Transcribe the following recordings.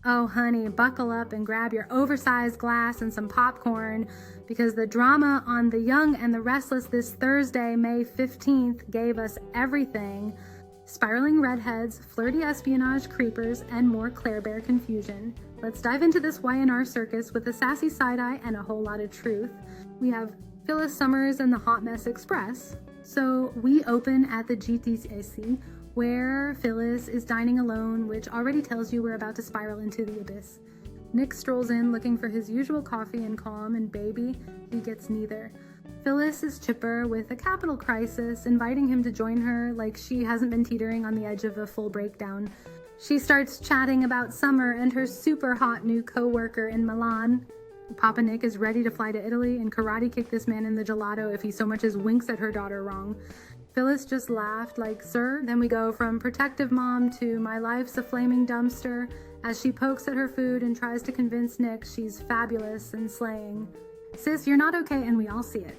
Oh honey, buckle up and grab your oversized glass and some popcorn, because the drama on The Young and the Restless this Thursday, May 15th, gave us everything. Spiraling redheads, flirty espionage creepers, and more Claire Bear confusion. Let's dive into this Y&R circus with a sassy side-eye and a whole lot of truth. We have Phyllis Summers and the Hot Mess Express. So we open at the GTAC, where Phyllis is dining alone, which already tells you we're about to spiral into the abyss. Nick strolls in looking for his usual coffee and calm, and baby, he gets neither. Phyllis is chipper with a capital crisis, inviting him to join her like she hasn't been teetering on the edge of a full breakdown. She starts chatting about Summer and her super hot new co-worker in Milan. Papa Nick is ready to fly to Italy and karate kick this man in the gelato if he so much as winks at her daughter wrong. Phyllis just laughed like, sir. Then we go from protective mom to my life's a flaming dumpster as she pokes at her food and tries to convince Nick she's fabulous and slaying. Sis, you're not okay, and we all see it.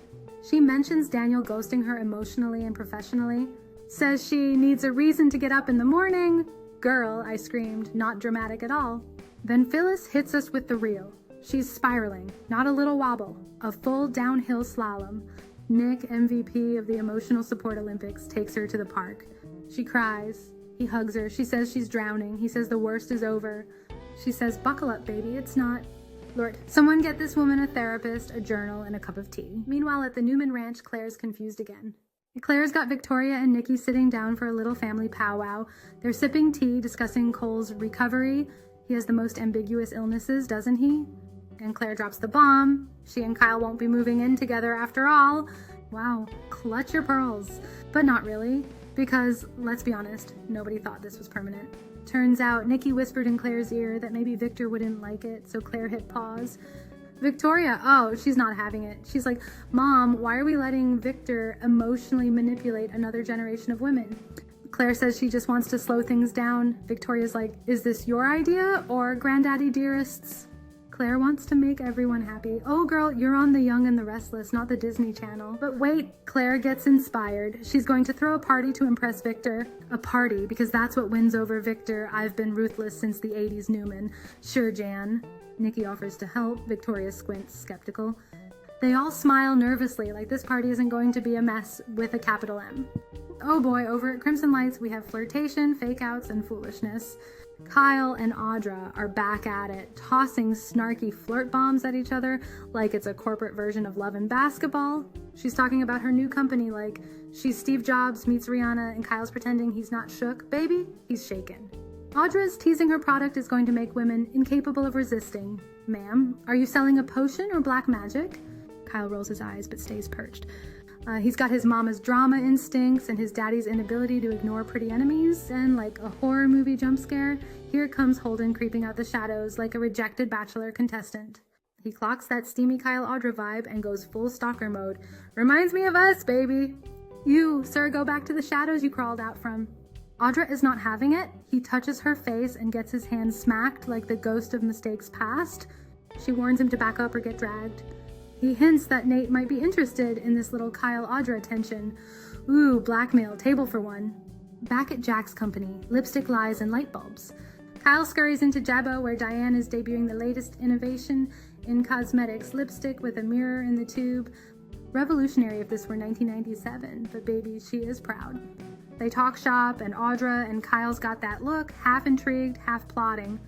She mentions Daniel ghosting her emotionally and professionally. Says she needs a reason to get up in the morning. Girl, I screamed, not dramatic at all. Then Phyllis hits us with the real. She's spiraling, not a little wobble, a full downhill slalom. Nick, MVP of the Emotional Support Olympics, takes her to the park. She cries. He hugs her. She says she's drowning. He says the worst is over. She says, buckle up, baby. It's not. Lord, someone get this woman a therapist, a journal, and a cup of tea. Meanwhile, at the Newman ranch, Claire's confused again. Claire's got Victoria and Nikki sitting down for a little family powwow. They're sipping tea, discussing Cole's recovery. He has the most ambiguous illnesses, doesn't he? And Claire drops the bomb. She and Kyle won't be moving in together after all. Wow, clutch your pearls. But not really, because, let's be honest, nobody thought this was permanent. Turns out Nikki whispered in Claire's ear that maybe Victor wouldn't like it, so Claire hit pause. Victoria, oh, she's not having it. She's like, Mom, why are we letting Victor emotionally manipulate another generation of women? Claire says she just wants to slow things down. Victoria's like, is this your idea or Granddaddy Dearest's? Claire wants to make everyone happy. Oh girl, you're on The Young and the Restless, not the Disney Channel. But wait, Claire gets inspired. She's going to throw a party to impress Victor. A party, because that's what wins over Victor. I've been ruthless since the 80s Newman. Sure, Jan. Nikki offers to help. Victoria squints, skeptical. They all smile nervously, like this party isn't going to be a mess with a capital M. Oh boy, over at Crimson Lights, we have flirtation, fake-outs, and foolishness. Kyle and Audra are back at it, tossing snarky flirt bombs at each other like it's a corporate version of Love and Basketball. She's talking about her new company like she's Steve Jobs meets Rihanna, and Kyle's pretending he's not shook. Baby, he's shaken. Audra's teasing her product is going to make women incapable of resisting. Ma'am, are you selling a potion or black magic? Kyle rolls his eyes but stays perched. He's got his mama's drama instincts and his daddy's inability to ignore pretty enemies, and like a horror movie jump scare, here comes Holden creeping out the shadows like a rejected Bachelor contestant. He clocks that steamy Kyle Audra vibe and goes full stalker mode. Reminds me of us, baby. You, sir, go back to the shadows you crawled out from. Audra is not having it. He touches her face and gets his hand smacked like the ghost of mistakes past. She warns him to back up or get dragged. He hints that Nate might be interested in this little Kyle-Audra tension. Ooh, blackmail, table for one. Back at Jack's company, lipstick, lies, and light bulbs. Kyle scurries into Jabba, where Diane is debuting the latest innovation in cosmetics, lipstick with a mirror in the tube. Revolutionary if this were 1997, but baby, she is proud. They talk shop, and Audra and Kyle's got that look, half intrigued, half plotting.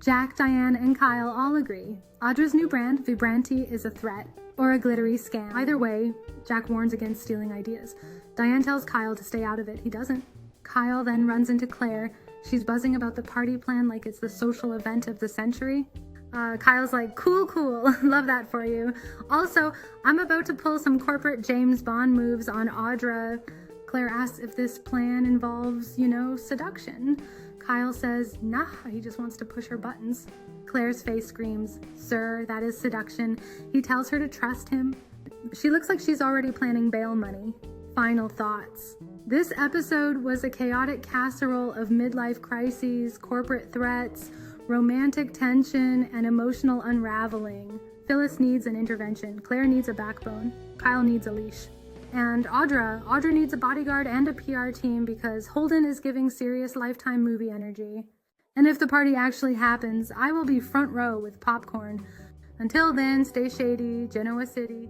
Jack, Diane, and Kyle all agree. Audra's new brand, Vibranti, is a threat, or a glittery scam. Either way, Jack warns against stealing ideas. Diane tells Kyle to stay out of it. He doesn't. Kyle then runs into Claire. She's buzzing about the party plan like it's the social event of the century. Kyle's like, cool, love that for you. Also, I'm about to pull some corporate James Bond moves on Audra. Claire asks if this plan involves, seduction. Kyle says, nah, he just wants to push her buttons. Claire's face screams, sir, that is seduction. He tells her to trust him. She looks like she's already planning bail money. Final thoughts. This episode was a chaotic casserole of midlife crises, corporate threats, romantic tension, and emotional unraveling. Phyllis needs an intervention. Claire needs a backbone. Kyle needs a leash. And Audra needs a bodyguard and a PR team because Holden is giving serious Lifetime movie energy. And if the party actually happens, I will be front row with popcorn. Until then, stay shady, Genoa City.